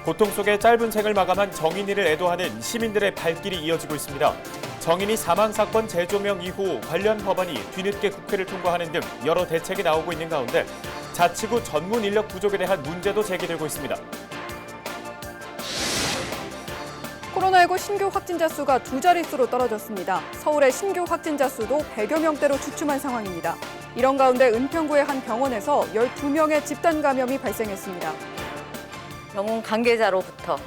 고통 속에 짧은 생을 마감한 정인이를 애도하는 시민들의 발길이 이어지고 있습니다. 정인이 사망 사건 재조명 이후 관련 법안이 뒤늦게 국회를 통과하는 등 여러 대책이 나오고 있는 가운데 자치구 전문 인력 부족에 대한 문제도 제기되고 있습니다. 코로나19 신규 확진자 수가 두 자릿수로 떨어졌습니다. 서울의 신규 확진자 수도 100여 명대로 주춤한 상황입니다. 이런 가운데 은평구의 한 병원에서 12명의 집단 감염이 발생했습니다. 병원 관계자로부터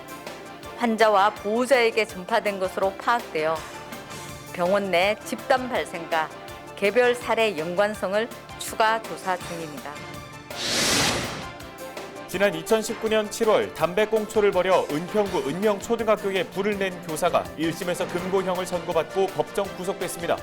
환자와 보호자에게 전파된 것으로 파악되어 병원 내 집단 발생과 개별 사례 연관성을 추가 조사 중입니다. 지난 2019년 7월 담배꽁초를 벌여 은평구 은명초등학교에 불을 낸 교사가 1심에서 금고형을 선고받고 법정 구속됐습니다.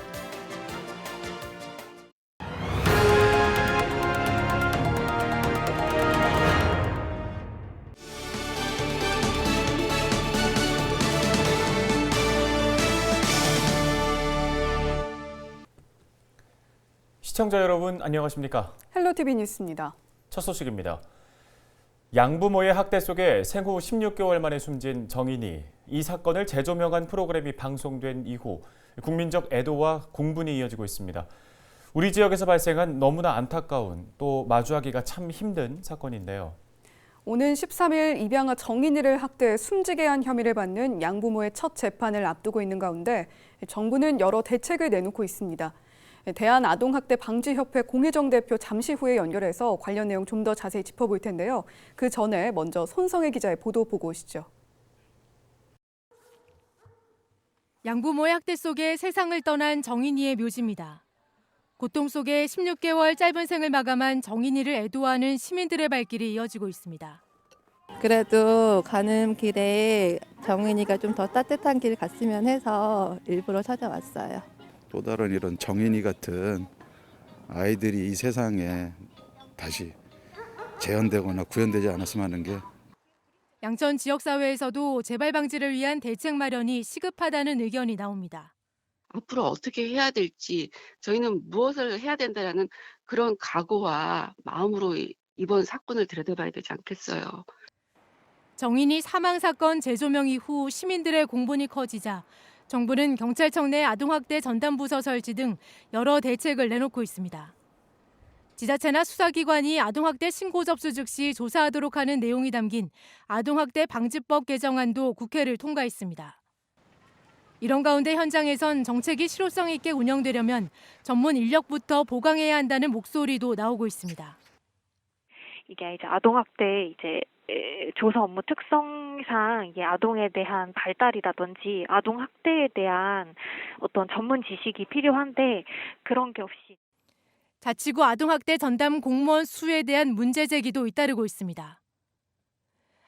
시청자 여러분 안녕하십니까? 헬로티비 뉴스입니다. 첫 소식입니다. 양부모의 학대 속에 생후 16개월 만에 숨진 정인이 이 사건을 재조명한 프로그램이 방송된 이후 국민적 애도와 공분이 이어지고 있습니다. 우리 지역에서 발생한 너무나 안타까운 또 마주하기가 참 힘든 사건인데요. 오는 13일 입양아 정인이를 학대해 숨지게 한 혐의를 받는 양부모의 첫 재판을 앞두고 있는 가운데 정부는 여러 대책을 내놓고 있습니다. 대한아동학대방지협회 공혜정 대표 잠시 후에 연결해서 관련 내용 좀 더 자세히 짚어볼 텐데요. 그 전에 먼저 손성혜 기자의 보도 보고 오시죠. 양부모의 학대 속에 세상을 떠난 정인이의 묘지입니다. 고통 속에 16개월 짧은 생을 마감한 정인이를 애도하는 시민들의 발길이 이어지고 있습니다. 그래도 가는 길에 정인이가 좀 더 따뜻한 길 갔으면 해서 일부러 찾아왔어요. 또 다른 이런 정인이 같은 아이들이 이 세상에 다시 재현되거나 구현되지 않았으면 하는 게 양천 지역사회에서도 재발 방지를 위한 대책 마련이 시급하다는 의견이 나옵니다. 앞으로 어떻게 해야 될지 저희는 무엇을 해야 된다라는 그런 각오와 마음으로 이번 사건을 들여다봐야 되지 않겠어요. 정인이 사망 사건 재조명 이후 시민들의 공분이 커지자 정부는 경찰청 내 아동학대 전담부서 설치 등 여러 대책을 내놓고 있습니다. 지자체나 수사기관이 아동학대 신고 접수 즉시 조사하도록 하는 내용이 담긴 아동학대 방지법 개정안도 국회를 통과했습니다. 이런 가운데 현장에선 정책이 실효성 있게 운영되려면 전문 인력부터 보강해야 한다는 목소리도 나오고 있습니다. 이게 이제 아동학대 조사 업무 특성상 이게 아동에 대한 발달이라든지 아동학대에 대한 어떤 전문 지식이 필요한데 그런 게 없이 자치구 아동학대 전담 공무원 수에 대한 문제 제기도 잇따르고 있습니다.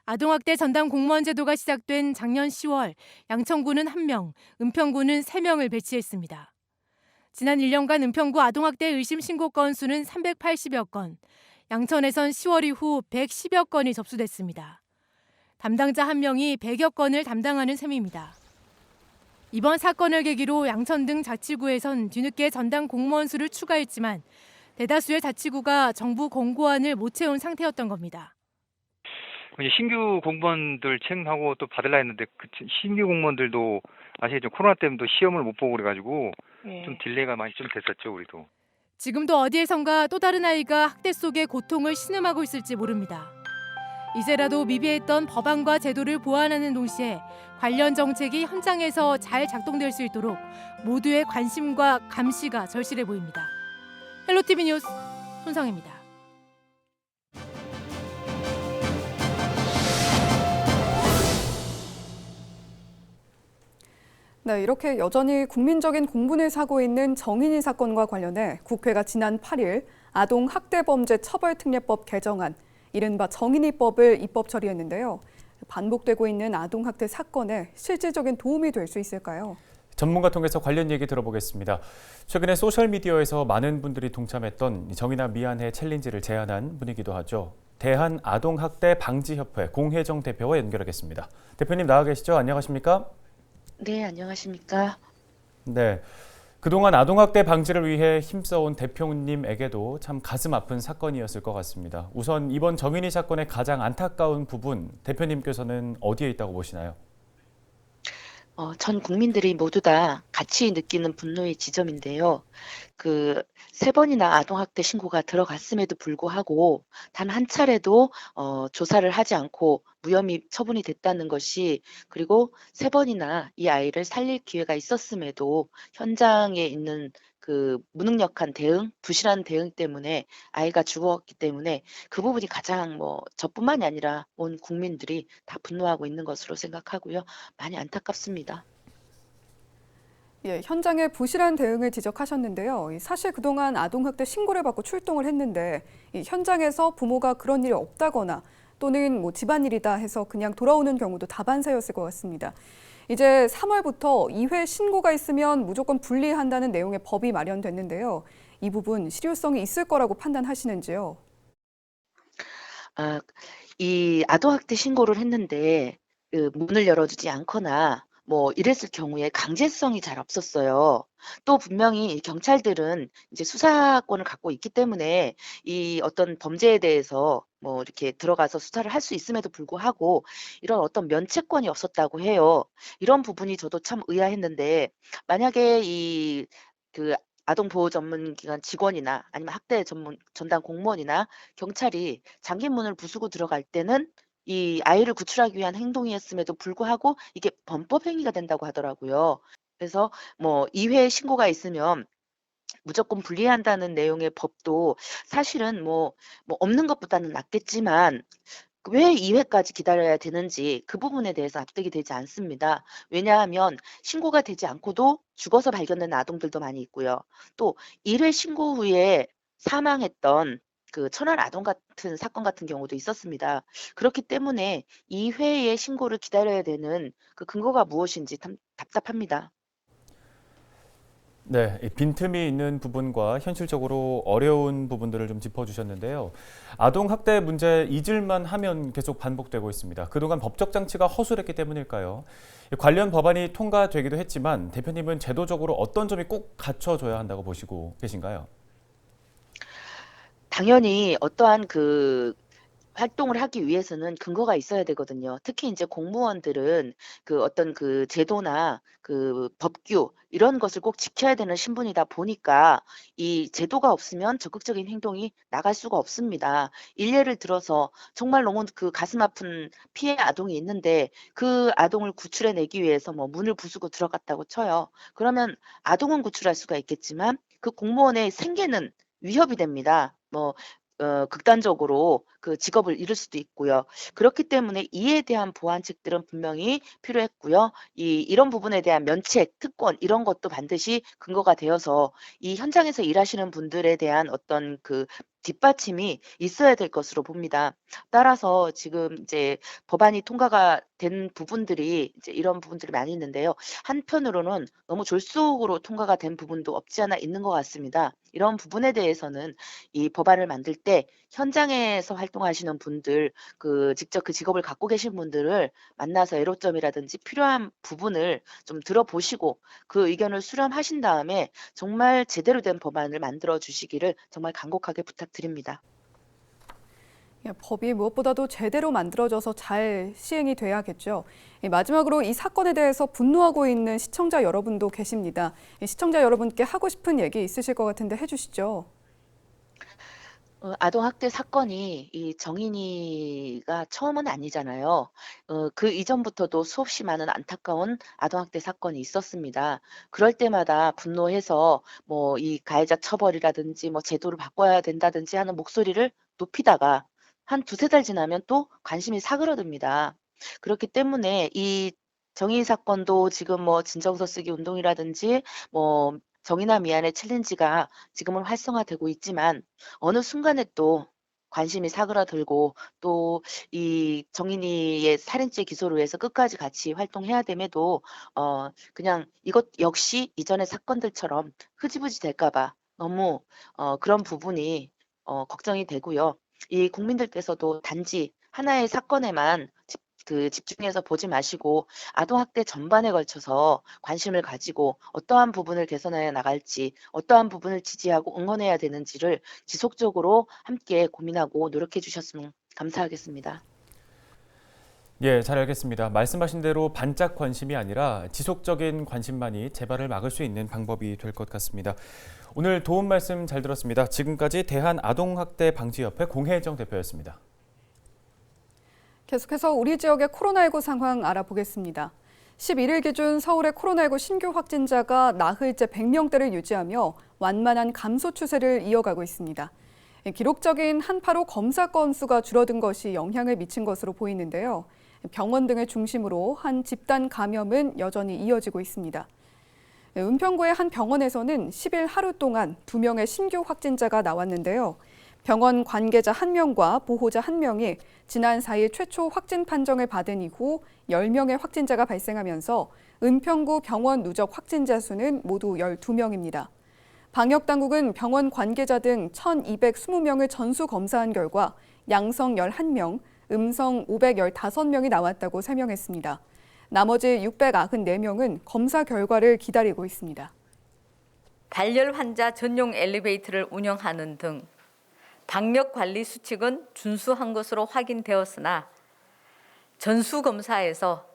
아동학대 전담 공무원 제도가 시작된 작년 10월 양천구는 1명, 은평구는 3명을 배치했습니다. 지난 1년간 은평구 아동학대 의심 신고 건수는 380여 건, 양천에선 10월 이후 110여 건이 접수됐습니다. 담당자 1명이 100여 건을 담당하는 셈입니다. 이번 사건을 계기로 양천 등 자치구에선 뒤늦게 전담 공무원 수를 추가했지만 대다수의 자치구가 정부 공고안을 못 채운 상태였던 겁니다. 신규 공무원들 채용하고 또 받으려 했는데 그 신규 공무원들도 아시겠죠? 코로나 때문에 시험을 못 보고 그래가지고 좀 딜레이가 많이 좀 됐었죠, 우리도. 지금도 어디에선가 또 다른 아이가 학대 속의 고통을 신음하고 있을지 모릅니다. 이제라도 미비했던 법안과 제도를 보완하는 동시에 관련 정책이 현장에서 잘 작동될 수 있도록 모두의 관심과 감시가 절실해 보입니다. 헬로티비 뉴스 손성혜입니다. 네, 이렇게 여전히 국민적인 공분을 사고 있는 정인이 사건과 관련해 국회가 지난 8일 아동학대범죄처벌특례법 개정안, 이른바 정인이법을 입법 처리했는데요. 반복되고 있는 아동학대 사건에 실질적인 도움이 될 수 있을까요? 전문가 통해서 관련 얘기 들어보겠습니다. 최근에 소셜미디어에서 많은 분들이 동참했던 정인아 미안해 챌린지를 제안한 분이기도 하죠. 대한아동학대방지협회 공혜정 대표와 연결하겠습니다. 대표님 나와 계시죠? 안녕하십니까? 네, 안녕하십니까? 네, 그동안 아동학대 방지를 위해 힘써온 대표님에게도 참 가슴 아픈 사건이었을 것 같습니다. 우선 이번 정인이 사건의 가장 안타까운 부분, 대표님께서는 어디에 있다고 보시나요? 전 국민들이 모두 다 같이 느끼는 분노의 지점인데요. 그 3번이나 아동학대 신고가 들어갔음에도 불구하고 단 한 차례도 조사를 하지 않고 무혐의 처분이 됐다는 것이, 그리고 3번이나 이 아이를 살릴 기회가 있었음에도 현장에 있는 그 무능력한 대응, 부실한 대응 때문에 아이가 죽었기 때문에 그 부분이 가장 저뿐만이 아니라 온 국민들이 다 분노하고 있는 것으로 생각하고요. 많이 안타깝습니다. 예, 현장의 부실한 대응을 지적하셨는데요. 사실 그동안 아동학대 신고를 받고 출동을 했는데 이 현장에서 부모가 그런 일이 없다거나 또는 집안일이다 해서 그냥 돌아오는 경우도 다반사였을 것 같습니다. 이제 3월부터 2회 신고가 있으면 무조건 분리한다는 내용의 법이 마련됐는데요. 이 부분 실효성이 있을 거라고 판단하시는지요? 이 아동학대 신고를 했는데 문을 열어주지 않거나 이랬을 경우에 강제성이 잘 없었어요. 또 분명히 경찰들은 이제 수사권을 갖고 있기 때문에 이 어떤 범죄에 대해서 이렇게 들어가서 수사를 할 수 있음에도 불구하고 이런 어떤 면책권이 없었다고 해요. 이런 부분이 저도 참 의아했는데, 만약에 그 아동보호전문기관 직원이나 아니면 학대 전담 공무원이나 경찰이 잠긴 문을 부수고 들어갈 때는 이 아이를 구출하기 위한 행동이었음에도 불구하고 이게 범법 행위가 된다고 하더라고요. 그래서 2회 신고가 있으면 무조건 분리한다는 내용의 법도 사실은 없는 것보다는 낫겠지만, 왜 2회까지 기다려야 되는지 그 부분에 대해서 납득이 되지 않습니다. 왜냐하면 신고가 되지 않고도 죽어서 발견된 아동들도 많이 있고요. 또 1회 신고 후에 사망했던 그 천안 아동 같은 사건 같은 경우도 있었습니다. 그렇기 때문에 2회의 신고를 기다려야 되는 그 근거가 무엇인지 답답합니다. 네, 이 빈틈이 있는 부분과 현실적으로 어려운 부분들을 좀 짚어주셨는데요. 아동학대 문제 잊을만 하면 계속 반복되고 있습니다. 그동안 법적 장치가 허술했기 때문일까요? 관련 법안이 통과되기도 했지만 대표님은 제도적으로 어떤 점이 꼭 갖춰져야 한다고 보시고 계신가요? 당연히 어떠한 그 활동을 하기 위해서는 근거가 있어야 되거든요. 특히 이제 공무원들은 그 어떤 그 제도나 그 법규 이런 것을 꼭 지켜야 되는 신분이다 보니까 이 제도가 없으면 적극적인 행동이 나갈 수가 없습니다. 일례를 들어서 정말 너무 그 가슴 아픈 피해 아동이 있는데 그 아동을 구출해내기 위해서 문을 부수고 들어갔다고 쳐요. 그러면 아동은 구출할 수가 있겠지만 그 공무원의 생계는 위협이 됩니다. 극단적으로 그 직업을 잃을 수도 있고요. 그렇기 때문에 이에 대한 보완책들은 분명히 필요했고요. 이런 부분에 대한 면책, 특권 이런 것도 반드시 근거가 되어서 이 현장에서 일하시는 분들에 대한 어떤 그 뒷받침이 있어야 될 것으로 봅니다. 따라서 지금 이제 법안이 통과가 된 부분들이 이제 이런 부분들이 많이 있는데요. 한편으로는 너무 졸속으로 통과가 된 부분도 없지 않아 있는 것 같습니다. 이런 부분에 대해서는 이 법안을 만들 때 현장에서 활동하시는 분들, 직접 그 직업을 갖고 계신 분들을 만나서 애로점이라든지 필요한 부분을 좀 들어보시고 그 의견을 수렴하신 다음에 정말 제대로 된 법안을 만들어 주시기를 정말 간곡하게 부탁드립니다. 예, 법이 무엇보다도 제대로 만들어져서 잘 시행이 돼야겠죠. 마지막으로 이 사건에 대해서 분노하고 있는 시청자 여러분도 계십니다. 시청자 여러분께 하고 싶은 얘기 있으실 것 같은데 해주시죠. 아동학대 사건이 이 정인이가 처음은 아니잖아요. 그 이전부터도 수없이 많은 안타까운 아동학대 사건이 있었습니다. 그럴 때마다 분노해서 이 가해자 처벌이라든지 제도를 바꿔야 된다든지 하는 목소리를 높이다가 한 두세 달 지나면 또 관심이 사그러듭니다. 그렇기 때문에 이 정인이 사건도 지금 진정서 쓰기 운동이라든지 정인아 미안해 챌린지가 지금은 활성화되고 있지만 어느 순간에 또 관심이 사그라들고 또 이 정인이의 살인죄 기소를 위해서 끝까지 같이 활동해야 됨에도 그냥 이것 역시 이전의 사건들처럼 흐지부지 될까 봐 너무 그런 부분이 걱정이 되고요. 이 국민들께서도 단지 하나의 사건에만 집중해서 보지 마시고 아동학대 전반에 걸쳐서 관심을 가지고 어떠한 부분을 개선해 나갈지, 어떠한 부분을 지지하고 응원해야 되는지를 지속적으로 함께 고민하고 노력해 주셨으면 감사하겠습니다. 예, 잘 알겠습니다. 말씀하신 대로 반짝 관심이 아니라 지속적인 관심만이 재발을 막을 수 있는 방법이 될 것 같습니다. 오늘 도움 말씀 잘 들었습니다. 지금까지 대한아동학대방지협회 공혜정 대표였습니다. 계속해서 우리 지역의 코로나19 상황 알아보겠습니다. 11일 기준 서울의 코로나19 신규 확진자가 나흘째 100명대를 유지하며 완만한 감소 추세를 이어가고 있습니다. 기록적인 한파로 검사 건수가 줄어든 것이 영향을 미친 것으로 보이는데요. 병원 등을 중심으로 한 집단 감염은 여전히 이어지고 있습니다. 은평구의 한 병원에서는 10일 하루 동안 2명의 신규 확진자가 나왔는데요. 병원 관계자 1명과 보호자 1명이 지난 4일 최초 확진 판정을 받은 이후 10명의 확진자가 발생하면서 은평구 병원 누적 확진자 수는 모두 12명입니다. 방역당국은 병원 관계자 등 1,220명을 전수 검사한 결과 양성 11명, 음성 515명이 나왔다고 설명했습니다. 나머지 694명은 검사 결과를 기다리고 있습니다. 발열 환자 전용 엘리베이터를 운영하는 등 방역 관리 수칙은 준수한 것으로 확인되었으나 전수검사에서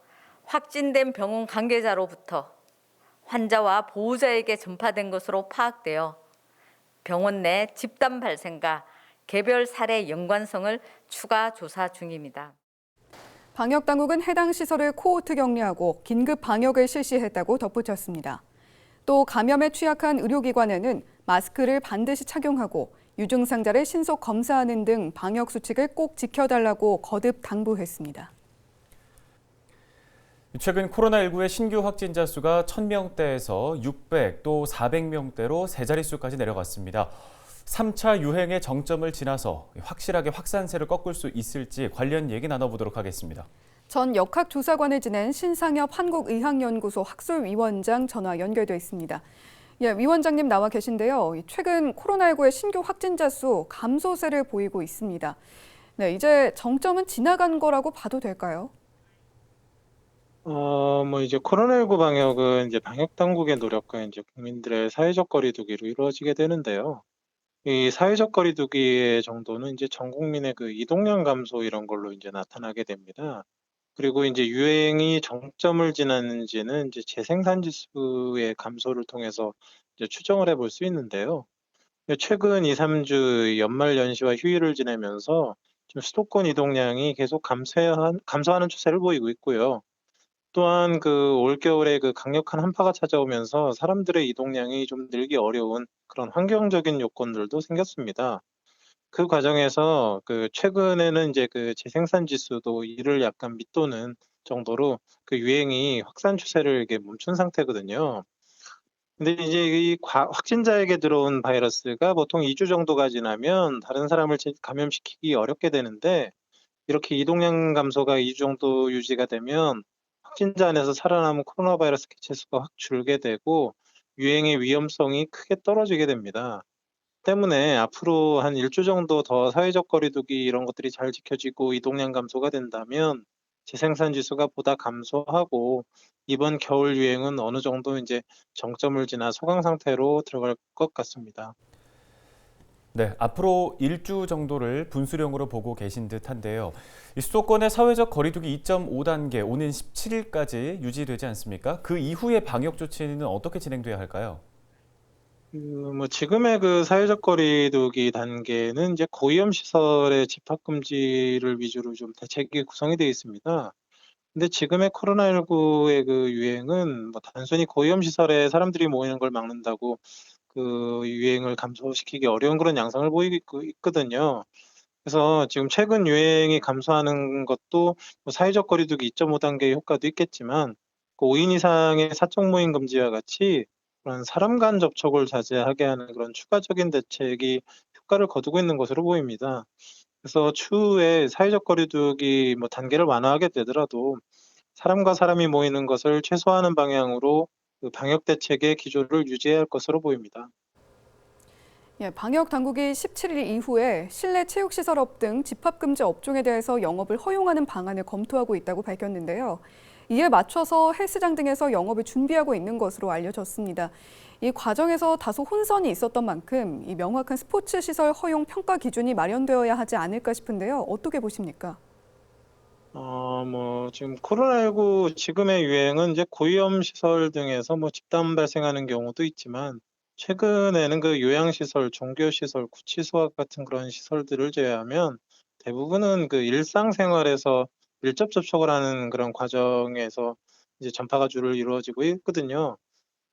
확진된 병원 관계자로부터 환자와 보호자에게 전파된 것으로 파악되어 병원 내 집단 발생과 개별 사례 연관성을 추가 조사 중입니다. 방역당국은 해당 시설을 코호트 격리하고 긴급 방역을 실시했다고 덧붙였습니다. 또 감염에 취약한 의료기관에는 마스크를 반드시 착용하고 유증상자를 신속 검사하는 등 방역 수칙을 꼭 지켜달라고 거듭 당부했습니다. 최근 코로나19의 신규 확진자 수가 1,000명대에서 600, 또 400명대로 세 자릿수까지 내려갔습니다. 3차 유행의 정점을 지나서 확실하게 확산세를 꺾을 수 있을지 관련 얘기 나눠보도록 하겠습니다. 전 역학조사관을 지낸 신상엽 한국의학연구소 학술위원장 전화 연결돼 있습니다. 예, 위원장님 나와 계신데요. 최근 코로나19의 신규 확진자 수 감소세를 보이고 있습니다. 네, 이제 정점은 지나간 거라고 봐도 될까요? 이제 코로나19 방역은 이제 방역 당국의 노력과 이제 국민들의 사회적 거리두기로 이루어지게 되는데요. 이 사회적 거리두기의 정도는 이제 전 국민의 그 이동량 감소 이런 걸로 이제 나타나게 됩니다. 그리고 이제 유행이 정점을 지났는지는 이제 재생산 지수의 감소를 통해서 이제 추정을 해볼 수 있는데요. 최근 2, 3주 연말 연시와 휴일을 지내면서 좀 수도권 이동량이 계속 감소하는 추세를 보이고 있고요. 또한 그 올겨울에 그 강력한 한파가 찾아오면서 사람들의 이동량이 좀 늘기 어려운 그런 환경적인 요건들도 생겼습니다. 그 과정에서 그 최근에는 이제 그 재생산 지수도 이를 약간 밑도는 정도로 그 유행이 확산 추세를 이렇게 멈춘 상태거든요. 근데 이제 이 확진자에게 들어온 바이러스가 보통 2주 정도가 지나면 다른 사람을 감염시키기 어렵게 되는데 이렇게 이동량 감소가 2주 정도 유지가 되면 확진자 안에서 살아남은 코로나 바이러스 개체 수가 확 줄게 되고 유행의 위험성이 크게 떨어지게 됩니다. 때문에 앞으로 한 1주 정도 더 사회적 거리두기 이런 것들이 잘 지켜지고 이동량 감소가 된다면 재생산 지수가 보다 감소하고 이번 겨울 유행은 어느 정도 이제 정점을 지나 소강 상태로 들어갈 것 같습니다. 네, 앞으로 1주 정도를 분수령으로 보고 계신 듯한데요. 이 수도권의 사회적 거리두기 2.5단계 오는 17일까지 유지되지 않습니까? 그 이후의 방역 조치는 어떻게 진행돼야 할까요? 지금의 그 사회적 거리두기 단계는 이제 고위험 시설의 집합 금지를 위주로 좀 대책이 구성이 되어 있습니다. 근데 지금의 코로나19의 그 유행은 단순히 고위험 시설에 사람들이 모이는 걸 막는다고 그 유행을 감소시키기 어려운 그런 양상을 보이고 있거든요. 그래서 지금 최근 유행이 감소하는 것도 사회적 거리두기 2.5단계의 효과도 있겠지만 그 5인 이상의 사적 모임 금지와 같이 그런 사람 간 접촉을 자제하게 하는 그런 추가적인 대책이 효과를 거두고 있는 것으로 보입니다. 그래서 추후에 사회적 거리두기 단계를 완화하게 되더라도 사람과 사람이 모이는 것을 최소화하는 방향으로 그 방역 대책의 기조를 유지해야 할 것으로 보입니다. 예, 방역 당국이 17일 이후에 실내 체육시설업 등 집합금지 업종에 대해서 영업을 허용하는 방안을 검토하고 있다고 밝혔는데요. 이에 맞춰서 헬스장 등에서 영업을 준비하고 있는 것으로 알려졌습니다. 이 과정에서 다소 혼선이 있었던 만큼 이 명확한 스포츠 시설 허용 평가 기준이 마련되어야 하지 않을까 싶은데요. 어떻게 보십니까? 지금 코로나19 지금의 유행은 이제 고위험 시설 등에서 집단 발생하는 경우도 있지만 최근에는 그 요양시설, 종교시설, 구치소와 같은 그런 시설들을 제외하면 대부분은 그 일상생활에서 밀접 접촉을 하는 그런 과정에서 이제 전파가 주로 이루어지고 있거든요.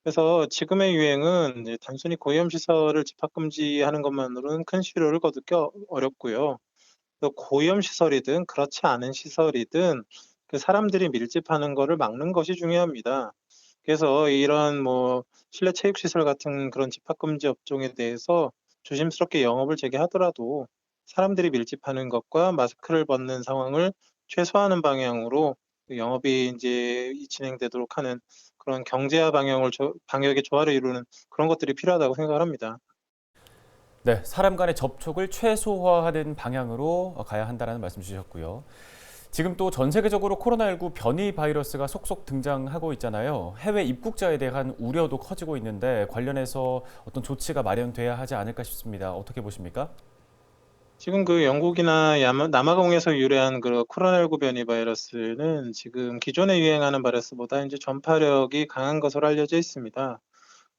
그래서 지금의 유행은 이제 단순히 고위험 시설을 집합 금지하는 것만으로는 큰 실효를 거두기 어렵고요. 또 고위험 시설이든 그렇지 않은 시설이든 그 사람들이 밀집하는 거를 막는 것이 중요합니다. 그래서 이런 실내 체육 시설 같은 그런 집합 금지 업종에 대해서 조심스럽게 영업을 재개하더라도 사람들이 밀집하는 것과 마스크를 벗는 상황을 최소화하는 방향으로 영업이 이제 진행되도록 하는 그런 경제화 방역의 조화를 이루는 그런 것들이 필요하다고 생각을 합니다. 네, 사람 간의 접촉을 최소화하는 방향으로 가야 한다는 말씀 주셨고요. 지금 또 전 세계적으로 코로나19 변이 바이러스가 속속 등장하고 있잖아요. 해외 입국자에 대한 우려도 커지고 있는데 관련해서 어떤 조치가 마련돼야 하지 않을까 싶습니다. 어떻게 보십니까? 지금 그 영국이나 남아공에서 유래한 그 코로나19 변이 바이러스는 지금 기존에 유행하는 바이러스보다 이제 전파력이 강한 것으로 알려져 있습니다.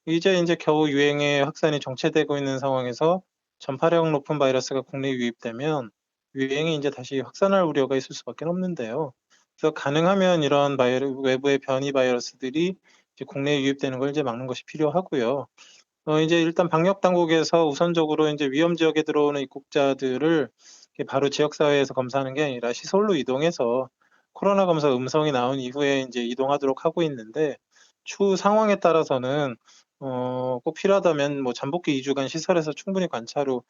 이제 겨우 유행의 확산이 정체되고 있는 상황에서 전파력 높은 바이러스가 국내에 유입되면 유행이 이제 다시 확산할 우려가 있을 수밖에 없는데요. 그래서 가능하면 이런 외부의 변이 바이러스들이 이제 국내에 유입되는 걸 이제 막는 것이 필요하고요. 이제 일단 방역 당국에서 우선적으로 이제 위험 지역에 들어오는 입국자들을 바로 지역 사회에서 검사하는 게 아니라 시설로 이동해서 코로나 검사 음성이 나온 이후에 이제 이동하도록 하고 있는데 추후 상황에 따라서는 꼭 필요하다면 잠복기 2주간 시설에서 충분히 관찰 후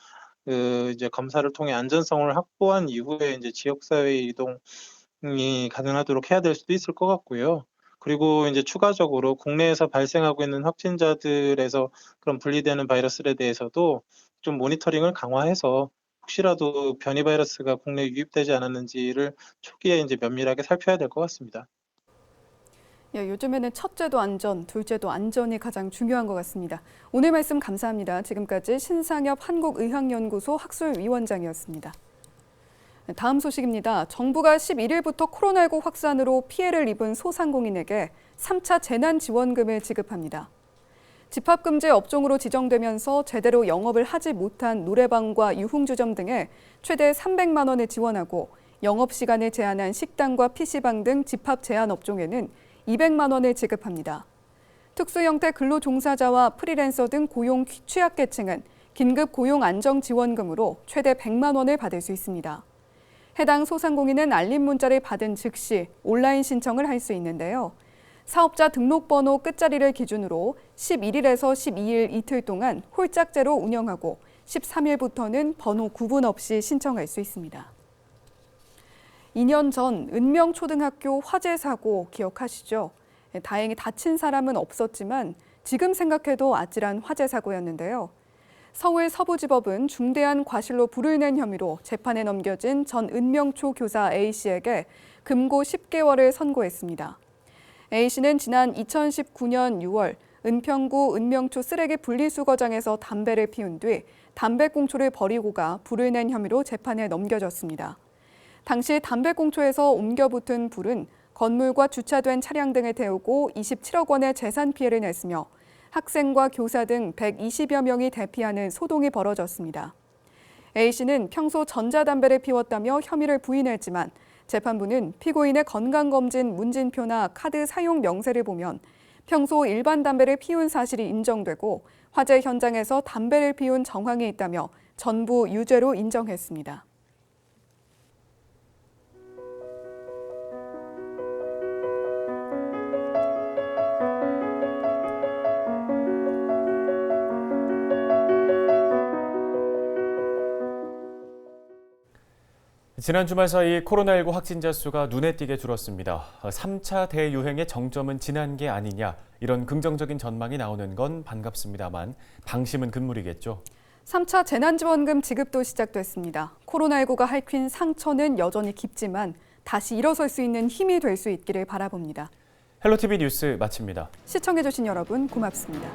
이제 검사를 통해 안전성을 확보한 이후에 이제 지역 사회 이동이 가능하도록 해야 될 수도 있을 것 같고요. 그리고 이제 추가적으로 국내에서 발생하고 있는 확진자들에서 그런 분리되는 바이러스에 대해서도 좀 모니터링을 강화해서 혹시라도 변이 바이러스가 국내에 유입되지 않았는지를 초기에 이제 면밀하게 살펴야 될 것 같습니다. 예, 요즘에는 첫째도 안전, 둘째도 안전이 가장 중요한 것 같습니다. 오늘 말씀 감사합니다. 지금까지 신상엽 한국의학연구소 학술위원장이었습니다. 다음 소식입니다. 정부가 11일부터 코로나19 확산으로 피해를 입은 소상공인에게 3차 재난지원금을 지급합니다. 집합금지 업종으로 지정되면서 제대로 영업을 하지 못한 노래방과 유흥주점 등에 최대 300만 원을 지원하고 영업시간을 제한한 식당과 PC방 등 집합 제한 업종에는 200만 원을 지급합니다. 특수형태 근로종사자와 프리랜서 등 고용 취약계층은 긴급 고용 안정지원금으로 최대 100만 원을 받을 수 있습니다. 해당 소상공인은 알림 문자를 받은 즉시 온라인 신청을 할 수 있는데요. 사업자 등록번호 끝자리를 기준으로 11일에서 12일 이틀 동안 홀짝제로 운영하고 13일부터는 번호 구분 없이 신청할 수 있습니다. 2년 전 은명초등학교 화재 사고 기억하시죠? 다행히 다친 사람은 없었지만 지금 생각해도 아찔한 화재 사고였는데요. 서울 서부지법은 중대한 과실로 불을 낸 혐의로 재판에 넘겨진 전 은명초 교사 A씨에게 금고 10개월을 선고했습니다. A씨는 지난 2019년 6월 은평구 은명초 쓰레기 분리수거장에서 담배를 피운 뒤 담배꽁초를 버리고 가 불을 낸 혐의로 재판에 넘겨졌습니다. 당시 담배꽁초에서 옮겨 붙은 불은 건물과 주차된 차량 등을 태우고 27억 원의 재산 피해를 냈으며 학생과 교사 등 120여 명이 대피하는 소동이 벌어졌습니다. A씨는 평소 전자담배를 피웠다며 혐의를 부인했지만 재판부는 피고인의 건강검진 문진표나 카드 사용 명세를 보면 평소 일반 담배를 피운 사실이 인정되고 화재 현장에서 담배를 피운 정황이 있다며 전부 유죄로 인정했습니다. 지난 주말 사이 코로나19 확진자 수가 눈에 띄게 줄었습니다. 3차 대유행의 정점은 지난 게 아니냐, 이런 긍정적인 전망이 나오는 건 반갑습니다만 방심은 금물이겠죠. 3차 재난지원금 지급도 시작됐습니다. 코로나19가 핥힌 상처는 여전히 깊지만 다시 일어설 수 있는 힘이 될 수 있기를 바라봅니다. 헬로티비 뉴스 마칩니다. 시청해주신 여러분 고맙습니다.